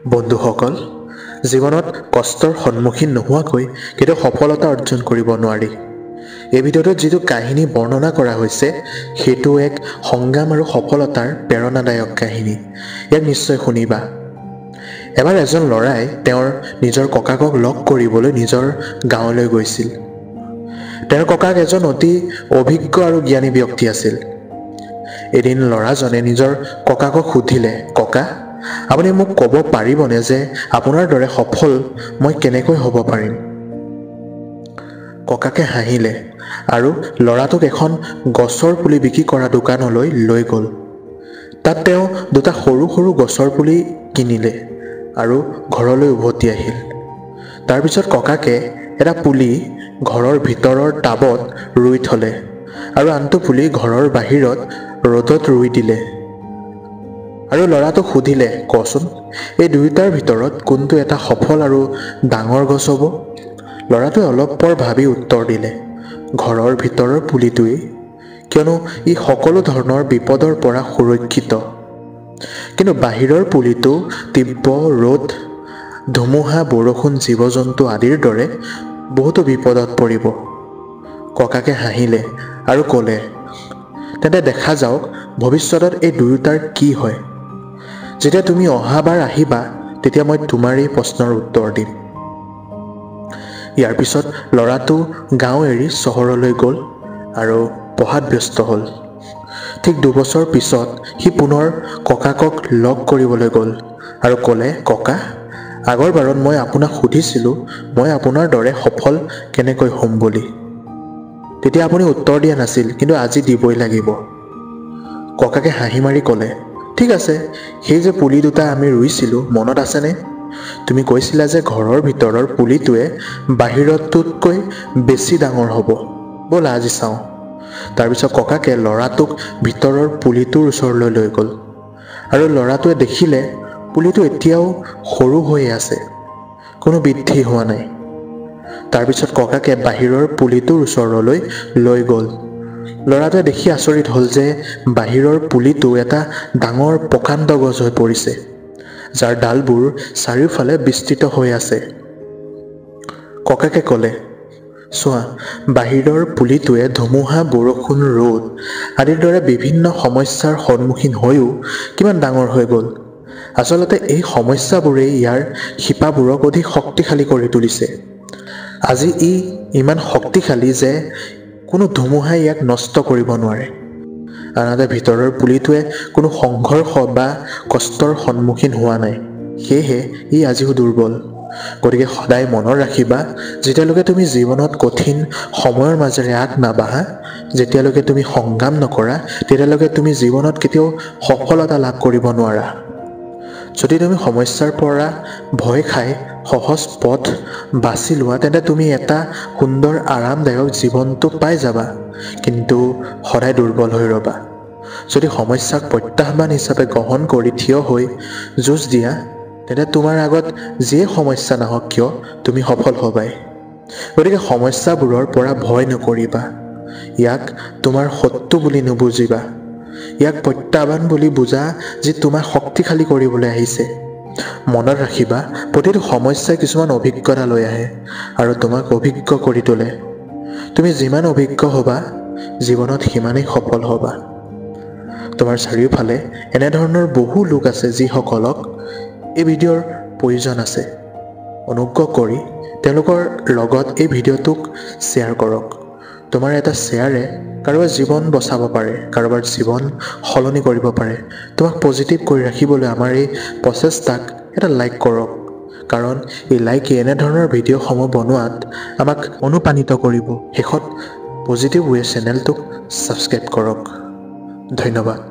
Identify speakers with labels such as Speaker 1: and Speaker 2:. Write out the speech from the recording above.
Speaker 1: বন্ধুসকল, জীৱনত কষ্টৰ সন্মুখীন নোহোৱাকৈ কেতিয়াও সফলতা অৰ্জন কৰিব নোৱাৰি। এই ভিডিঅ'টোত যিটো কাহিনী বৰ্ণনা কৰা হৈছে সেইটো এক সংগ্ৰাম আৰু সফলতাৰ প্ৰেৰণাদায়ক কাহিনী। ইয়াক নিশ্চয় শুনিবা। এবাৰ এজন ল'ৰাই তেওঁৰ নিজৰ ককাকক লগ কৰিবলৈ নিজৰ গাঁৱলৈ গৈছিল। তেওঁৰ ককাক এজন অতি অভিজ্ঞ আৰু জ্ঞানী ব্যক্তি আছিল। এদিন ল'ৰাজনে নিজৰ ককাকক সুধিলে, "ককা, আপুনি মোক ক'ব পাৰিবনে যে আপোনাৰ দৰে সফল মই কেনেকৈ হ'ব পাৰিম?" ককাকে হাঁহিলে আৰু ল'ৰাটোক এখন গছৰ পুলি বিক্ৰী কৰা দোকানলৈ লৈ গ'ল। তাত তেওঁ দুটা সৰু সৰু গছৰ পুলি কিনিলে আৰু ঘৰলৈ উভতি আহিল। তাৰপিছত ককাকে এটা পুলি ঘৰৰ ভিতৰৰ টাবত ৰুই থলে আৰু আনটো পুলি ঘৰৰ বাহিৰত ৰ'দত ৰুই দিলে। আৰু ল'ৰাটোক সুধিলে, "কচোন, এই দুয়োটাৰ ভিতৰত কোনটো এটা সফল আৰু ডাঙৰ গছ হ'ব?" ল'ৰাটোৱে অলপ পৰ ভাবি উত্তৰ দিলে, "ঘৰৰ ভিতৰৰ পুলিটোৱেই, কিয়নো ই সকলো ধৰণৰ বিপদৰ পৰা সুৰক্ষিত। কিন্তু বাহিৰৰ পুলিটো তীব্ৰ ৰ'দ, ধুমুহা, বৰষুণ, জীৱ-জন্তু আদিৰ দৰে বহুতো বিপদত পৰিব।" ককাকে হাঁহিলে আৰু ক'লে, "তেন্তে দেখা যাওক ভৱিষ্যতত এই দুয়োটাৰ কি হয়। যেতিয়া তুমি অহাবাৰ আহিবা তেতিয়া মই তোমাৰ এই প্ৰশ্নৰ উত্তৰ দিম।" ইয়াৰ পিছত ল'ৰাটো গাঁও এৰি চহৰলৈ গ'ল আৰু পঢ়াত ব্যস্ত হ'ল। ঠিক 2 বছৰ পিছত সি পুনৰ ককাকক লগ কৰিবলৈ গ'ল আৰু ক'লে, "ককা, আগৰবাৰত মই আপোনাক সুধিছিলোঁ মই আপোনাৰ দৰে সফল কেনেকৈ হ'ম বুলি। তেতিয়া আপুনি উত্তৰ দিয়া নাছিল, কিন্তু আজি দিবই লাগিব।" ককাকে হাঁহি মাৰি ক'লে, "ঠিক আছে, সেই যে পুলি দুটা আমি ৰুইছিলোঁ মনত আছেনে? তুমি কৈছিলা যে ঘৰৰ ভিতৰৰ পুলিটোৱে বাহিৰতোতকৈ বেছি ডাঙৰ হ'ব। ব'লা আজি চাওঁ।" তাৰপিছত ককাকে ল'ৰাটোক ভিতৰৰ পুলিটোৰ ওচৰলৈ লৈ গ'ল আৰু ল'ৰাটোৱে দেখিলে পুলিটো এতিয়াও সৰু হৈয়ে আছে, কোনো বৃদ্ধি হোৱা নাই। তাৰপিছত ককাকে বাহিৰৰ পুলিটোৰ ওচৰলৈ লৈ গ'ল। ল'ৰাটোৱে দেখি আচৰিত হ'ল যে বাহিৰৰ পুলিটো এটা ডাঙৰ প্ৰকাণ্ড গছ হৈ পৰিছে, যাৰ ডালবোৰ চাৰিওফালে বিস্তৃত হৈ আছে। ককাকে ক'লে, "চোৱা, বাহিৰৰ পুলিটোৱে ধুমুহা, বৰষুণ, ৰ'দ আদিৰ দৰে বিভিন্ন সমস্যাৰ সন্মুখীন হৈও কিমান ডাঙৰ হৈ গ'ল। আচলতে এই সমস্যাবোৰেই ইয়াৰ শিপাবোৰক অধিক শক্তিশালী কৰি তুলিছে। আজি ই ইমান শক্তিশালী যে কোনো ধুমুহাই ইয়াক নষ্ট কৰিব নোৱাৰে। আনহাতে ভিতৰৰ পুলিটোৱে কোনো সংঘৰ্ষ বা কষ্টৰ সন্মুখীন হোৱা নাই, সেয়েহে ই আজিও দুৰ্বল। গতিকে সদায় মনত ৰাখিবা, যেতিয়ালৈকে তুমি জীৱনত কঠিন সময়ৰ মাজেৰে আগ নাবাঢ়া, যেতিয়ালৈকে তুমি সংগ্ৰাম নকৰা, তেতিয়ালৈকে তুমি জীৱনত কেতিয়াও সফলতা লাভ কৰিব নোৱাৰা। যদি তুমি সমস্যাৰ পৰা ভয় খাই সহজ পথ বাছি লোৱা, তেন্তে তুমি এটা সুন্দৰ আৰামদায়ক জীৱনটো পাই যাবা, কিন্তু সদায় দুৰ্বল হৈ ৰ'বা। যদি সমস্যাক প্ৰত্যাহ্বান হিচাপে গ্ৰহণ কৰি থিয় হৈ যুঁজ দিয়া, তেন্তে তোমাৰ আগত যিয়ে সমস্যা নাহক কিয় তুমি সফল হ'বাই। গতিকে সমস্যাবোৰৰ পৰা ভয় নকৰিবা, ইয়াক তোমাৰ শত্ৰু বুলি নুবুজিবা। ইয়াক প্ৰত্যাহ্বান বুলি বুজা যি তোমাক শক্তিশালী কৰিবলৈ আহিছে। মনত ৰাখিবা, প্ৰতিটো সমস্যাই কিছুমান অভিজ্ঞতা লৈ আহে আৰু তোমাক অভিজ্ঞ কৰি তোলে। তুমি যিমান অভিজ্ঞ হ'বা, জীৱনত সিমানেই সফল হ'বা। তোমাৰ চাৰিওফালে এনেধৰণৰ বহু লোক আছে যিসকলক এই ভিডিঅ'ৰ প্ৰয়োজন আছে। অনুগ্ৰহ কৰি তেওঁলোকৰ লগত এই ভিডিঅ'টোক শ্বেয়াৰ কৰক। তোমাৰ এটা শ্বেয়াৰে কাৰোবাৰ জীৱন বচাব পাৰে, কাৰোবাৰ জীৱন সলনি কৰিব পাৰে। তোমাক পজিটিভ কৰি ৰাখিবলৈ আমাৰ এই প্ৰচেষ্টাক এটা লাইক কৰক, কাৰণ এই লাইকে এনেধৰণৰ ভিডিঅ'সমূহ বনোৱাত আমাক অনুপ্ৰাণিত কৰিব। শেষত পজিটিভ ৱে চেনেলটোক ছাবস্ক্ৰাইব কৰক। ধন্যবাদ।